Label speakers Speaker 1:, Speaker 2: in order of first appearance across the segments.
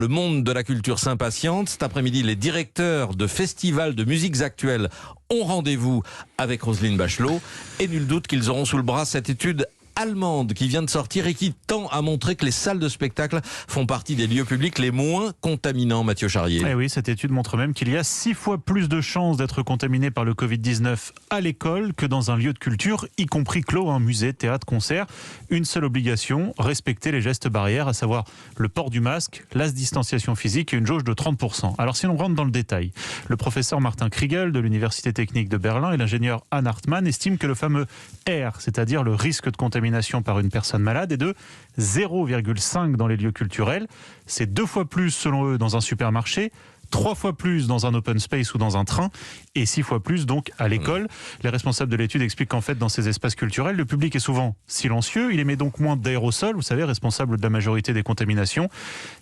Speaker 1: Le monde de la culture s'impatiente. Cet après-midi, les directeurs de festivals de musiques actuelles ont rendez-vous avec Roselyne Bachelot. Et nul doute qu'ils auront sous le bras cette étude allemande qui vient de sortir et qui tend à montrer que les salles de spectacle font partie des lieux publics les moins contaminants, Mathieu Charrier.
Speaker 2: Et oui, cette étude montre même qu'il y a 6 fois plus de chances d'être contaminé par le Covid-19 à l'école que dans un lieu de culture, y compris clos, un musée, théâtre, concert. Une seule obligation, respecter les gestes barrières, à savoir le port du masque, la distanciation physique et une jauge de 30%. Alors si l'on rentre dans le détail, le professeur Martin Kriegel de l'Université technique de Berlin et l'ingénieur Anne Hartmann estiment que le fameux R, c'est-à-dire le risque de contamination par une personne malade, est de 0,5 dans les lieux culturels. C'est 2 fois plus, selon eux, dans un supermarché, 3 fois plus dans un open space ou dans un train, et 6 fois plus donc à l'école. Les responsables de l'étude expliquent qu'en fait, dans ces espaces culturels, le public est souvent silencieux, il émet donc moins d'aérosols, vous savez, responsable de la majorité des contaminations,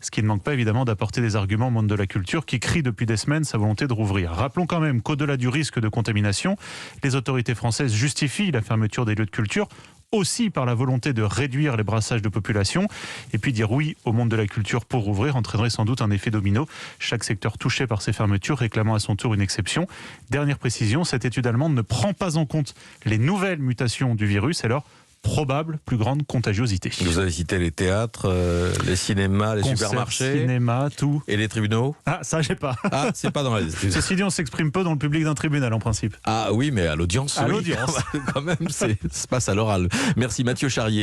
Speaker 2: ce qui ne manque pas évidemment d'apporter des arguments au monde de la culture qui crie depuis des semaines sa volonté de rouvrir. Rappelons quand même qu'au-delà du risque de contamination, les autorités françaises justifient la fermeture des lieux de culture aussi par la volonté de réduire les brassages de population. Et puis dire oui au monde de la culture pour rouvrir entraînerait sans doute un effet domino. Chaque secteur touché par ces fermetures réclamant à son tour une exception. Dernière précision, cette étude allemande ne prend pas en compte les nouvelles mutations du virus et leur probable plus grande contagiosité.
Speaker 1: Vous avez cité les théâtres, les cinémas, les
Speaker 2: concerts,
Speaker 1: supermarchés,
Speaker 2: cinéma, tout.
Speaker 1: Et les tribunaux.
Speaker 2: Ah, ça j'ai pas.
Speaker 1: Ah, c'est pas dans la liste.
Speaker 2: Ceci dit, on s'exprime peu dans le public d'un tribunal en principe.
Speaker 1: Ah oui, mais à l'audience.
Speaker 2: À
Speaker 1: oui.
Speaker 2: l'audience.
Speaker 1: Quand même, ça se passe à l'oral. Merci Mathieu Charrier.